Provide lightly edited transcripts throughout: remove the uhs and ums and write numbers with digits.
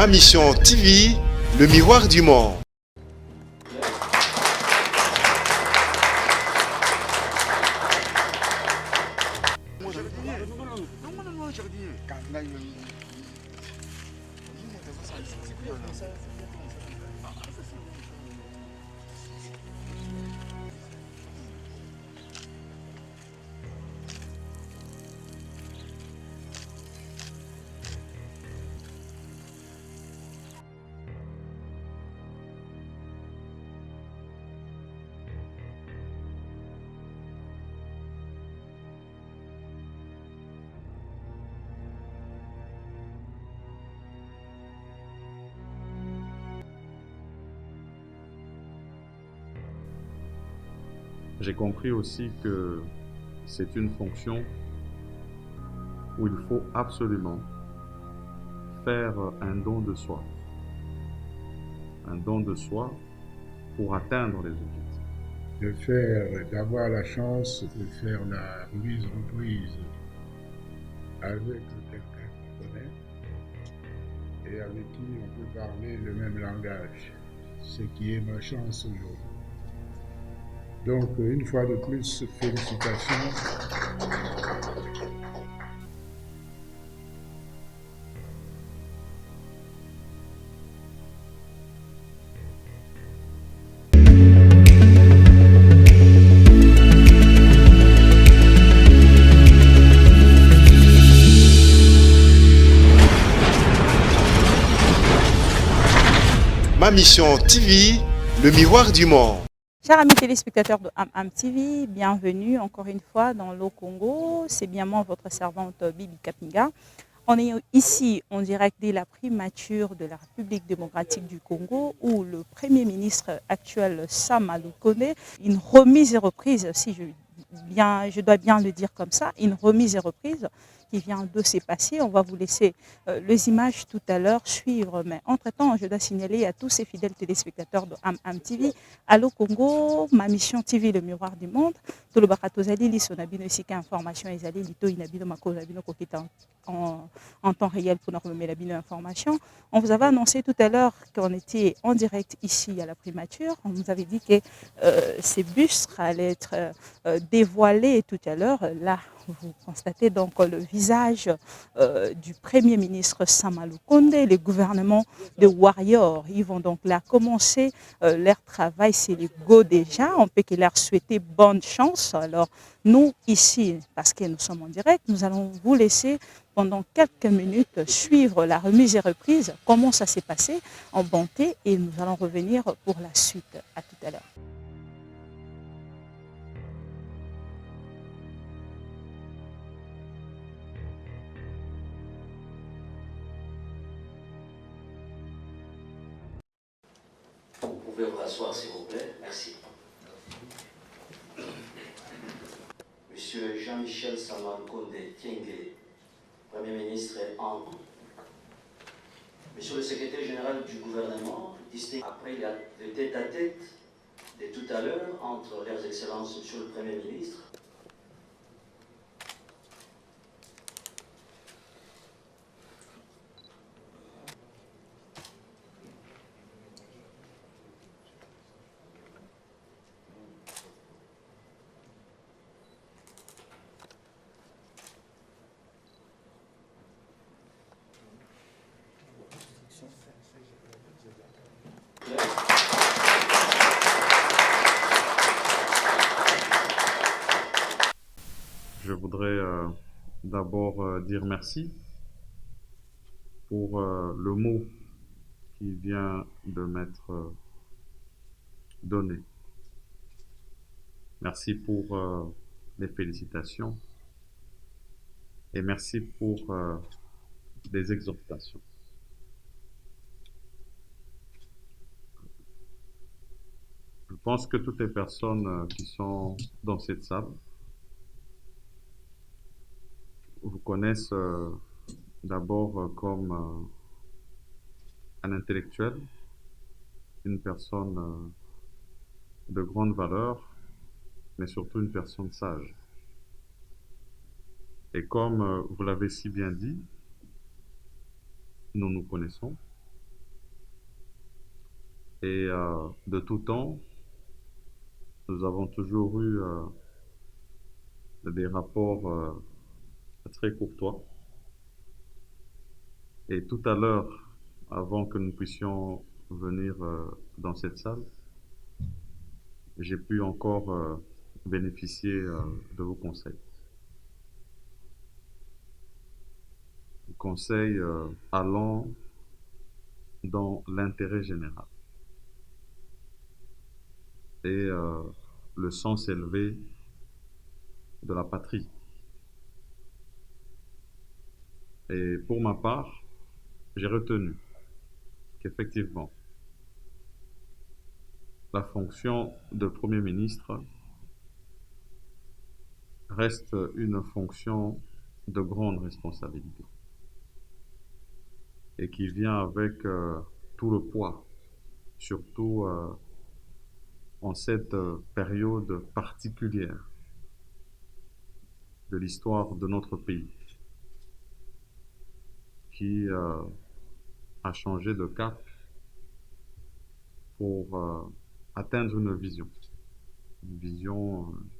Ma Mission TV, le miroir du monde. J'ai compris aussi que c'est une fonction où il faut absolument faire un don de soi. Un don de soi pour atteindre les objectifs. D'avoir la chance de faire la reprise avec quelqu'un qu'on connaît et avec qui on peut parler le même langage, ce qui est ma chance aujourd'hui. Donc, une fois de plus, félicitations. Ma Mission TV, le miroir du monde. Chers amis téléspectateurs de Am TV, bienvenue encore une fois dans l'O Congo. C'est bien moi, votre servante Bibi Kapinga. On est ici en direct de la primature de la République démocratique du Congo où le Premier ministre actuel Sama Lukonde, une remise et reprise, si je dois bien le dire comme ça, une remise et reprise qui vient de se passer. On va vous laisser les images tout à l'heure suivre. Mais entre-temps, je dois signaler à tous ces fidèles téléspectateurs de Am TV, Allo Congo, Ma Mission TV, le miroir du monde, tout le Bakatozali, l'Isonabino, ici information, Ezali, Lito, Inabino, Mako, Nabino, Kokita en temps réel pour nous remettre la information. On vous avait annoncé tout à l'heure qu'on était en direct ici à la primature. On nous avait dit que ces bus allaient être dévoilés tout à l'heure. Là, vous constatez donc le visage du Premier ministre Sama Lukonde, le gouvernement de Warriors. Ils vont donc là commencer leur travail, c'est le go déjà. On peut que leur souhaiter bonne chance. Alors nous ici, parce que nous sommes en direct, nous allons vous laisser pendant quelques minutes suivre la remise et reprise, comment ça s'est passé en bonté et nous allons revenir pour la suite. À tout à l'heure. Vous pouvez vous rasseoir, s'il vous plaît. Merci. Monsieur Jean-Michel Sama Lukonde Tiengue, Premier ministre en... Monsieur le secrétaire général du gouvernement, après le tête-à-tête de tout à l'heure entre leurs excellences, monsieur le Premier ministre, Je voudrais d'abord dire merci pour le mot qui vient de m'être donné. Merci pour les félicitations et merci pour les exhortations. Je pense que toutes les personnes qui sont dans cette salle vous connaissent d'abord comme un intellectuel, une personne de grande valeur, mais surtout une personne sage. Et comme vous l'avez si bien dit, nous nous connaissons, Et de tout temps, nous avons toujours eu des rapports très courtois. Et tout à l'heure, avant que nous puissions venir dans cette salle, j'ai pu encore bénéficier de vos conseils. Conseils allant dans l'intérêt général et le sens élevé de la patrie. Et pour ma part, j'ai retenu qu'effectivement, la fonction de Premier ministre reste une fonction de grande responsabilité et qui vient avec tout le poids, surtout en cette période particulière de l'histoire de notre pays, qui a changé de cap pour atteindre une vision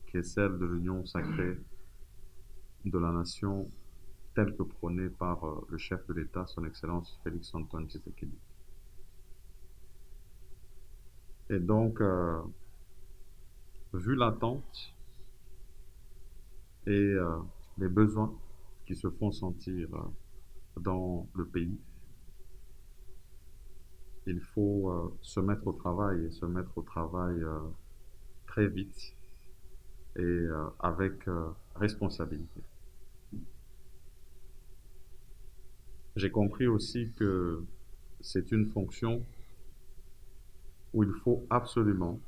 qui est celle de l'union sacrée de la nation telle que prônée par le chef de l'État, son Excellence Félix Antoine Tshisekedi. Et donc, vu l'attente et les besoins qui se font sentir dans le pays, il faut se mettre au travail et se mettre au travail très vite et avec responsabilité. J'ai compris aussi que c'est une fonction où il faut absolument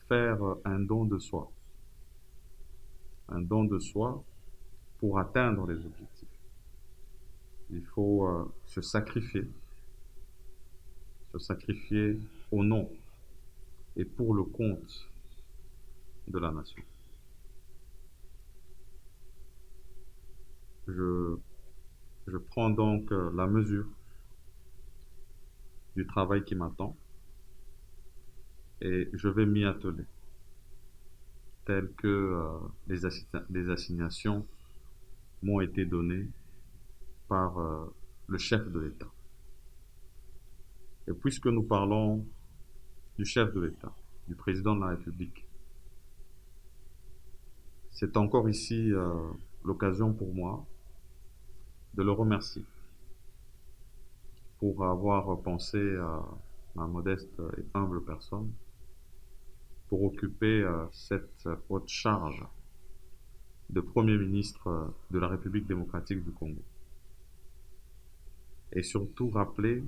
faire un don de soi. Un don de soi pour atteindre les objectifs. Il faut se sacrifier au nom et pour le compte de la nation. Je prends donc la mesure du travail qui m'attend et je vais m'y atteler, tel que les assignations m'ont été données par le chef de l'État. Et puisque nous parlons du chef de l'État, du président de la République, c'est encore ici l'occasion pour moi de le remercier pour avoir pensé à ma modeste et humble personne pour occuper cette haute charge de Premier ministre de la République démocratique du Congo. Et surtout rappeler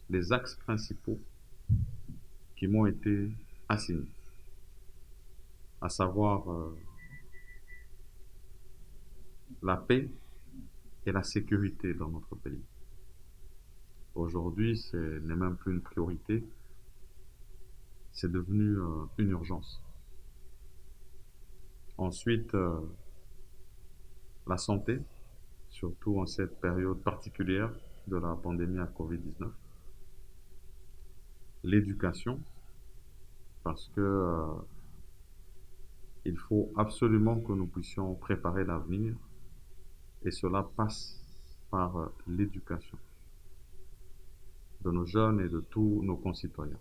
les axes principaux qui m'ont été assignés, à savoir la paix et la sécurité dans notre pays. Aujourd'hui, ce n'est même plus une priorité, c'est devenu une urgence. Ensuite, la santé, surtout en cette période particulière de la pandémie à Covid-19. L'éducation, parce que il faut absolument que nous puissions préparer l'avenir et cela passe par l'éducation de nos jeunes et de tous nos concitoyens.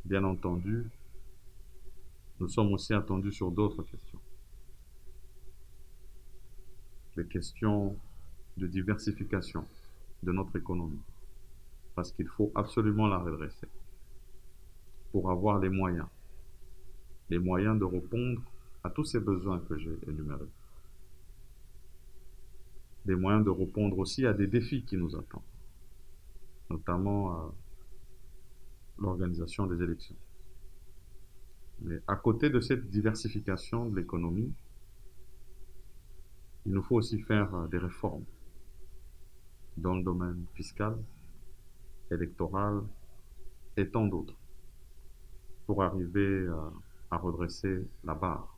Bien entendu, nous sommes aussi attendus sur d'autres questions. Les questions de diversification de notre économie, parce qu'il faut absolument la redresser pour avoir les moyens de répondre à tous ces besoins que j'ai énumérés. Des moyens de répondre aussi à des défis qui nous attendent, notamment l'organisation des élections. Mais à côté de cette diversification de l'économie, il nous faut aussi faire des réformes dans le domaine fiscal, électoral et tant d'autres pour arriver à redresser la barre.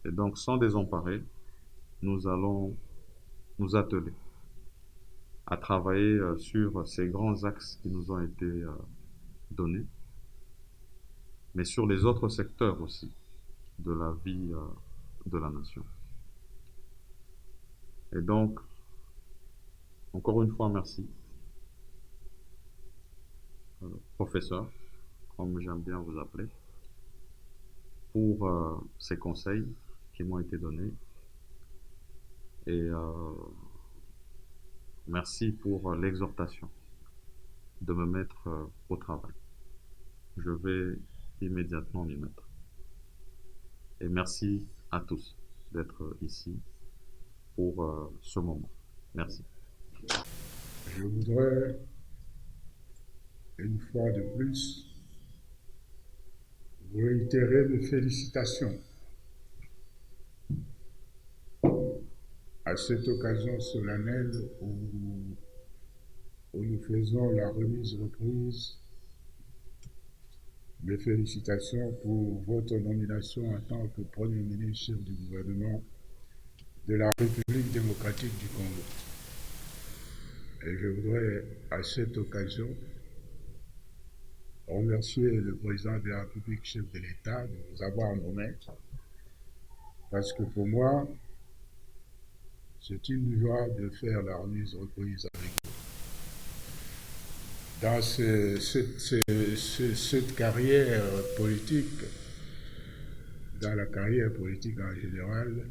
Et donc, sans désemparer, nous allons nous atteler à travailler sur ces grands axes qui nous ont été donnés, mais sur les autres secteurs aussi de la vie de la nation. Et donc, encore une fois, merci, professeur, comme j'aime bien vous appeler, pour ces conseils qui m'ont été donnés. Et merci pour l'exhortation de me mettre au travail. Je vais immédiatement m'y mettre. Et merci à tous d'être ici pour ce moment. Merci. Je voudrais, une fois de plus, vous réitérer mes félicitations à cette occasion solennelle où nous faisons la remise-reprise. Mes félicitations pour votre nomination en tant que Premier ministre chef du gouvernement de la République démocratique du Congo. Et je voudrais, à cette occasion, remercier le président de la République, chef de l'État, de nous avoir nommé, parce que pour moi, c'est une joie de faire la remise-reprise avec vous. Dans cette carrière politique, dans la carrière politique en général,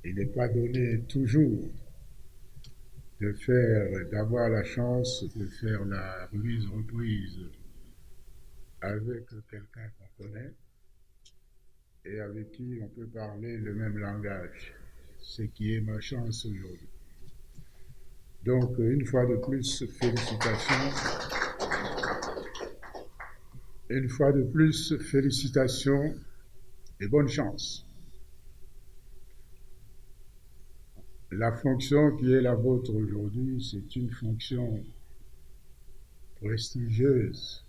il n'est pas donné toujours d'avoir la chance de faire la remise-reprise avec quelqu'un qu'on connaît et avec qui on peut parler le même langage, ce qui est ma chance aujourd'hui. Donc, une fois de plus, félicitations. Une fois de plus, félicitations et bonne chance. La fonction qui est la vôtre aujourd'hui, c'est une fonction prestigieuse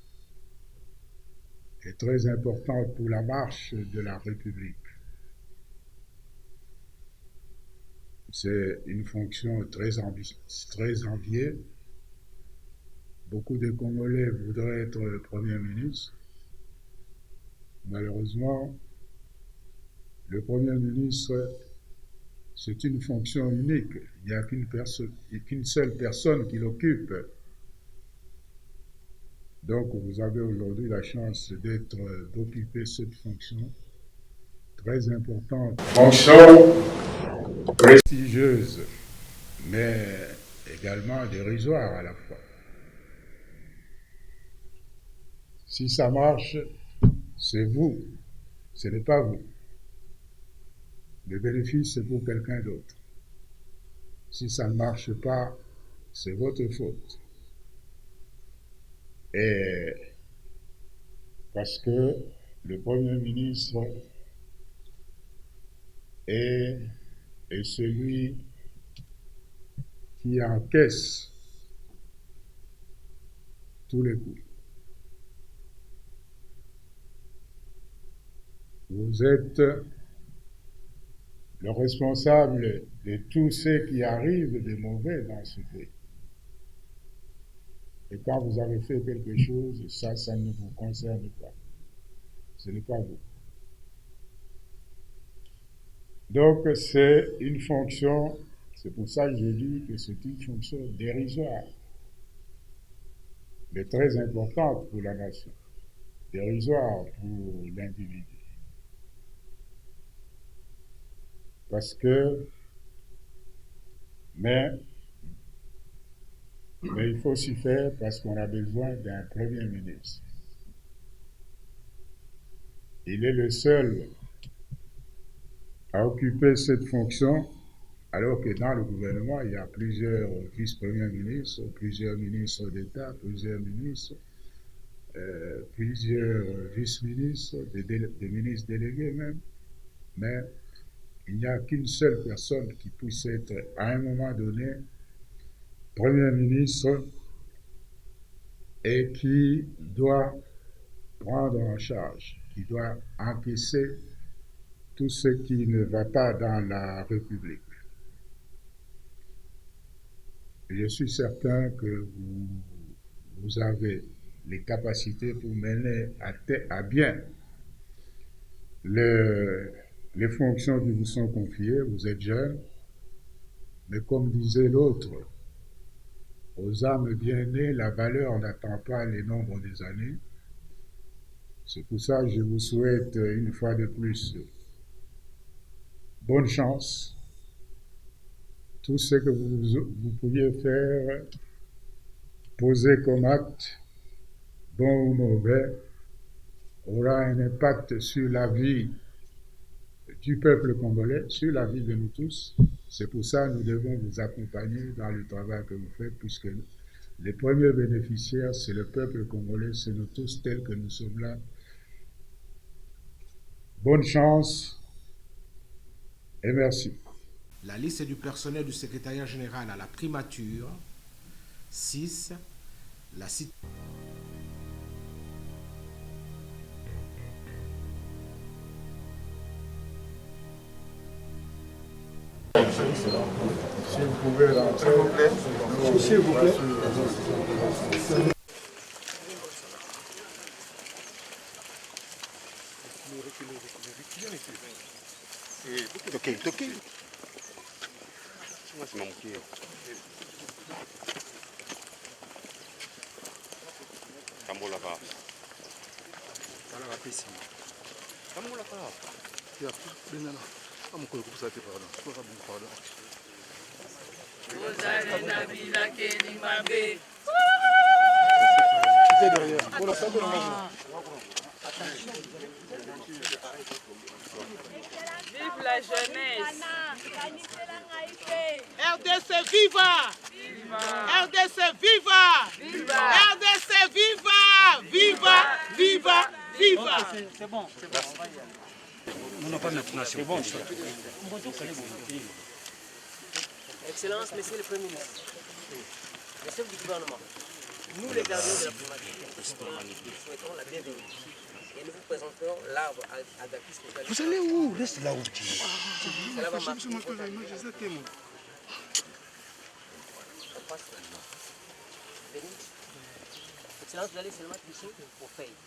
et très importante pour la marche de la République. C'est une fonction très enviée. Beaucoup de Congolais voudraient être Premier ministre. Malheureusement, le Premier ministre, c'est une fonction unique. Il n'y a qu'une seule personne qui l'occupe. Donc, vous avez aujourd'hui la chance d'occuper cette fonction très importante. Fonction prestigieuse, mais également dérisoire à la fois. Si ça marche, c'est vous, ce n'est pas vous. Le bénéfice, c'est pour quelqu'un d'autre. Si ça ne marche pas, c'est votre faute. Et parce que le Premier ministre est celui qui encaisse tous les coups. Vous êtes le responsable de tout ce qui arrive de mauvais dans ce pays. Et quand vous avez fait quelque chose, ça ne vous concerne pas. Ce n'est pas vous. Donc c'est une fonction, c'est pour ça que je dis que c'est une fonction dérisoire, mais très importante pour la nation, dérisoire pour l'individu. Parce que, mais il faut s'y faire parce qu'on a besoin d'un Premier ministre. Il est le seul à occuper cette fonction, alors que dans le gouvernement, il y a plusieurs vice-premiers ministres, plusieurs ministres d'État, plusieurs ministres, plusieurs vice-ministres, des ministres délégués même, mais il n'y a qu'une seule personne qui puisse être, à un moment donné, Premier ministre et qui doit prendre en charge, qui doit encaisser tout ce qui ne va pas dans la République. Je suis certain que vous avez les capacités pour mener à bien les fonctions qui vous sont confiées. Vous êtes jeune, mais comme disait l'autre, aux âmes bien nées, la valeur n'attend pas les nombres des années. C'est pour ça que je vous souhaite une fois de plus bonne chance. Tout ce que vous pourriez faire, poser comme acte, bon ou mauvais, aura un impact sur la vie du peuple congolais, sur la vie de nous tous. C'est pour ça que nous devons vous accompagner dans le travail que vous faites, puisque les premiers bénéficiaires, c'est le peuple congolais, c'est nous tous tels que nous sommes là. Bonne chance et merci. La liste du personnel du secrétariat général à la primature, 6, la cité. Si vous pouvez rentrer, s'il vous plaît. Toquez. Moi, c'est mon pied. Kambola ka. Ala rapesi. Kambola ka. Ya benana. Amukolo kusa te pardon. Ko ka bon pardon. Ozale na bila keni mabe. C'est derrière. Voilà ça de Vive la jeunesse. RDC viva! RDC viva! RDC viva! Viva! C'est bon. On n'a pas maintenant, c'est bon. Excellence, Monsieur le Premier ministre, le chef du gouvernement, nous les gardiens de la primature, nous souhaitons la bienvenue et nous vous présenterons l'arbre à Dakis. Vous allez où? Reste là où tu es. Cela va marcher. Excellence, vous allez seulement toucher aux feuilles.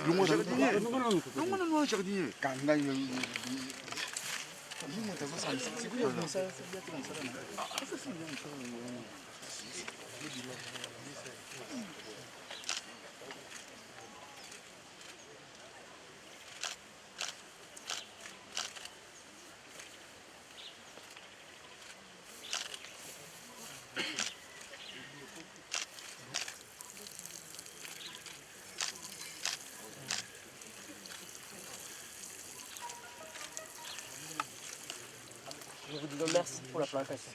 Non, jardinier. Je vous dis merci pour la plantation.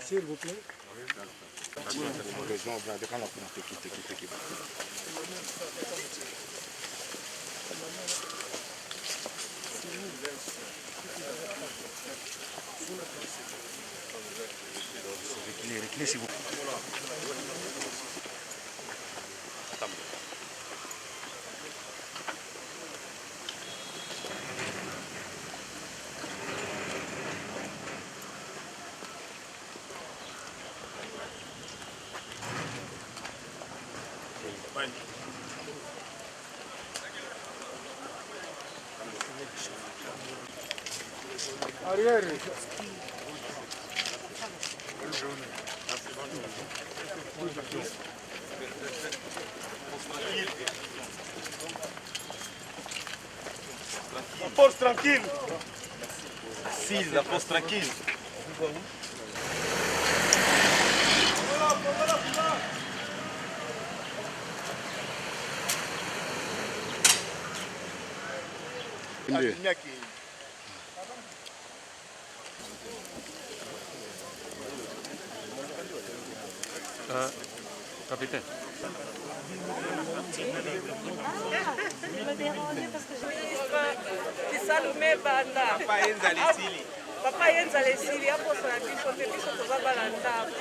S'il vous plaît. Reculez, s'il vous plaît. Arrière. La force tranquille. Assise, la force tranquille. Ndio. Capitaine. Salome banda. Papa yenza lesili hapo sana biso te biso toza bana ndabo.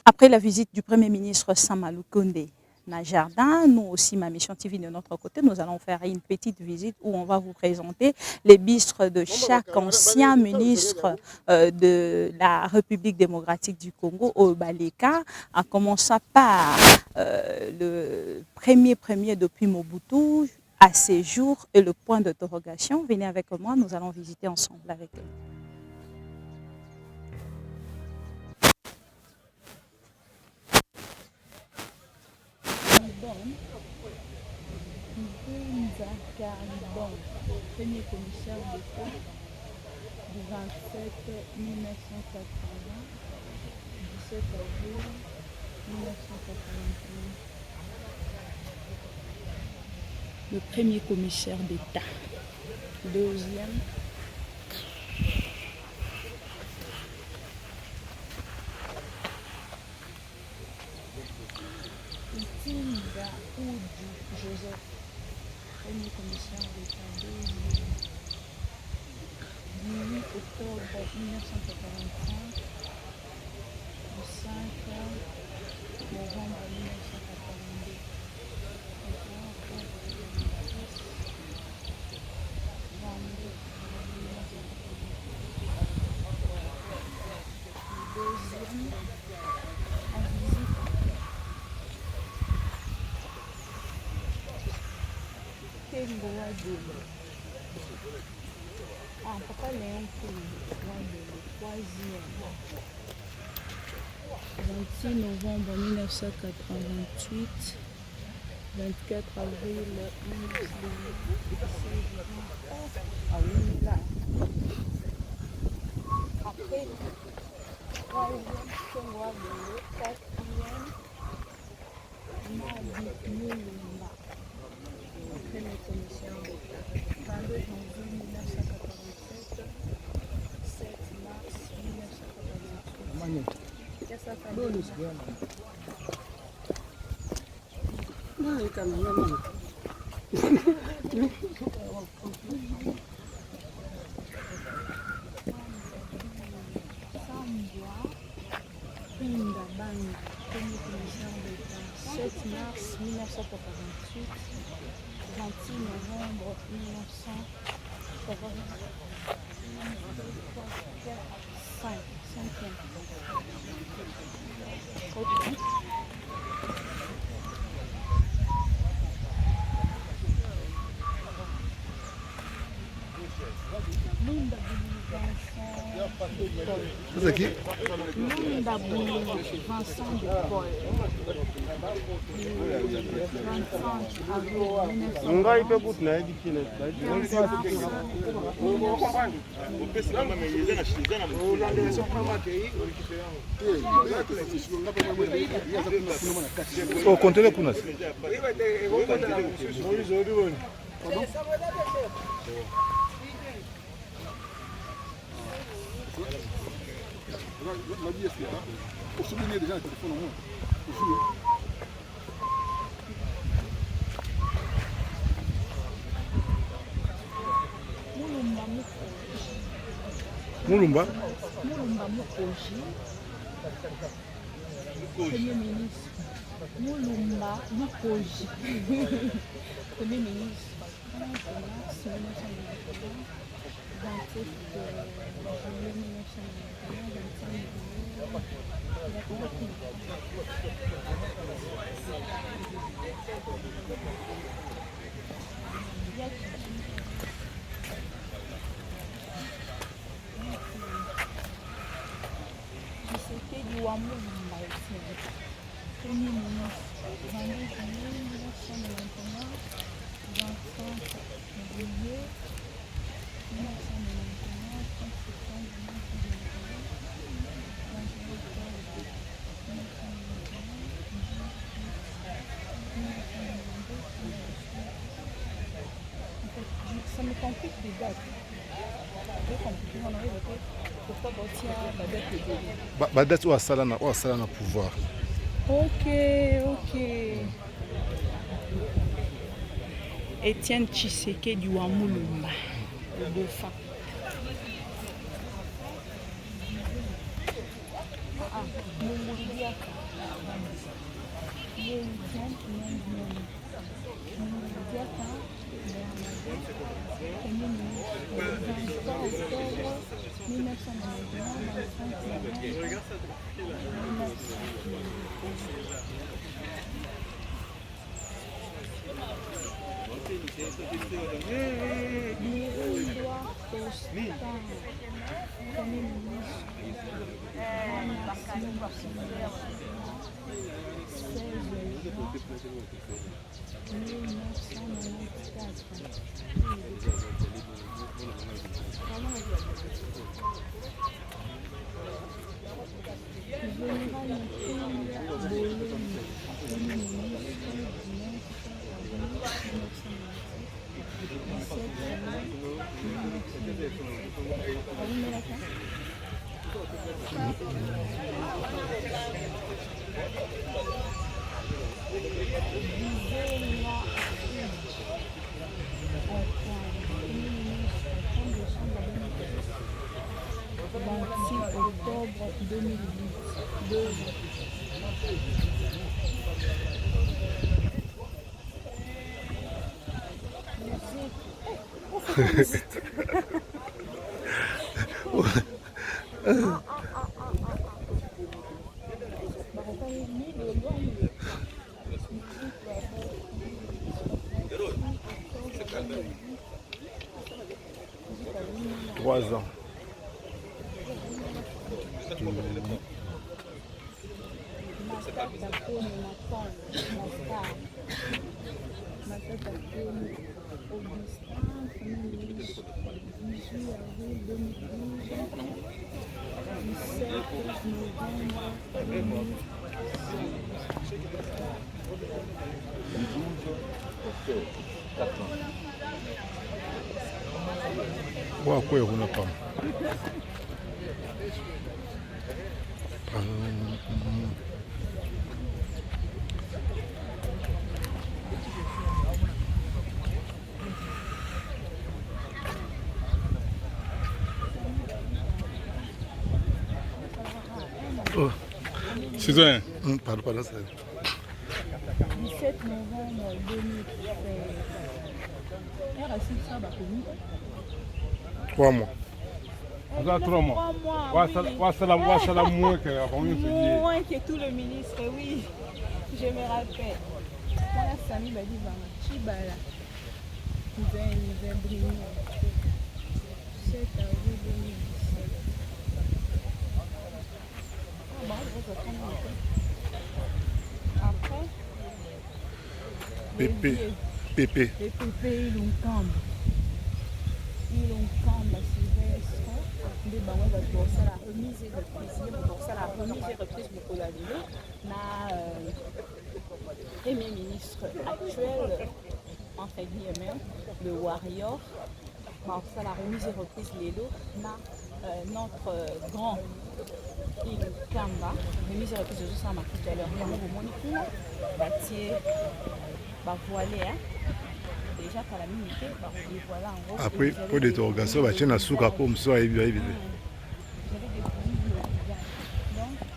Après la visite du Premier ministre Samalou Kondé dans le jardin, nous aussi, ma mission TV de notre côté, nous allons faire une petite visite où on va vous présenter les bistres de chaque ancien ministre de la République démocratique du Congo, au Baleka, en commençant par le premier depuis Mobutu à ses jours et le point d'interrogation. Venez avec moi, nous allons visiter ensemble avec eux. Premier commissaire d'État du 27 1980, 17 avril 1981. Le premier commissaire d'État. Deuxième. Itinga Oudou Joseph. Premier commissaire d'État 18 octobre 1985, le 5 novembre 1982. Deuxième en visite. Ah, Papa Léon le troisième. 26 novembre 1988, 24 avril 1916. Ah oui, là. Après, troisième, Senghor le quatrième, Madi Mulumba. Premier commissaire d'État, 22 janvier 1987, 7 mars 1988. Qu'est-ce que ça fait? Sambois, Pinda Bang, premier commissaire d'État, 7 mars 1988. 26 novembre 1985. C'est qui? Lunda Boulou, Vincent de Paul. 25 avril 1900. Oh, comptez-le pour nous. Pour souligner déjà le téléphone au moins. Mulumba Mukoji, Premier ministre. Mulumba Mukoji, Premier ministre. 27 juillet 1991, 25 juillet. C'était du Wamulumba, Premier ministre. 22 juillet 1991, 25 février 1991, 30 septembre 1991, ça me complique des dates. C'est compliqué, on arrive à pourquoi Botia la date est délai. Badate ou asala na pouvoir. Ok. Étienne Tshisekedi wa Mulumba, le dauphin. Mumulidiaka. Mumulidiaka, Bernadette, premier ministre, le 23 octobre 1991, 26 octobre 2008, 2 ans. Trois ans. Wa kwa kuna pam. Oh. Citoyen. Pardon, ça. 17 novembre 2013. 3 mois. Ça 3 mois. Moins que tout le ministre, oui. Je me rappelle. Voilà, Samy Badi Bama. Chibala. Ils ont brillé. 7 avril 2017. Après, Pépé. les pépés, ils ont camp. Ils ont camp à Sylvestre. Ils ont pour ça la remise et reprise. Pour ça la remise et reprise du Kolalilo. Na premier ministre actuel, entre guillemets, le Warrior. Pour ça la remise et reprise Lélo. Na notre grand il Kamba, remise et reprise de ça, tout à l'heure. Il y a un moment où bâtier, voilé, déjà par la minute, voilà en gros. Après, pour l'interrogation, bah tiens, la souka comme ça, et bien. Donc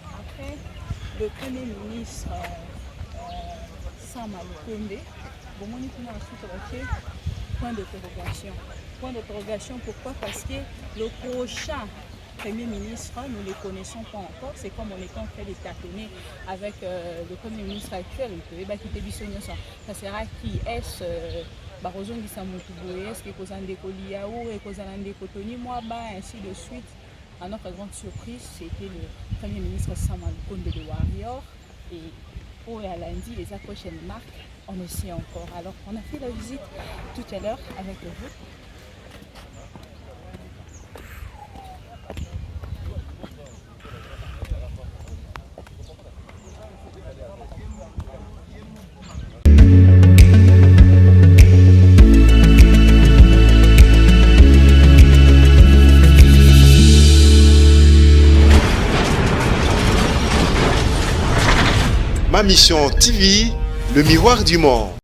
après, le premier ministre Sama Lukonde, bon, on est dans la souka, point d'interrogation. Point d'interrogation, pourquoi? Parce que le prochain Premier ministre, nous ne les connaissons pas encore. C'est comme on est en train de tâtonner avec le Premier ministre actuel. Ça sera qui est-ce Barroso Ngisamoutouboé, est-ce que Kozandeko Liaou et Kozandeko Tony Mwaba, ainsi de suite. À notre grande surprise, c'était le Premier ministre Sama Lukonde de Warrior. Et pour lundi, les prochaines marques on est ici encore. Alors, on a fait la visite tout à l'heure avec vous. Ma mission TV, le miroir du monde.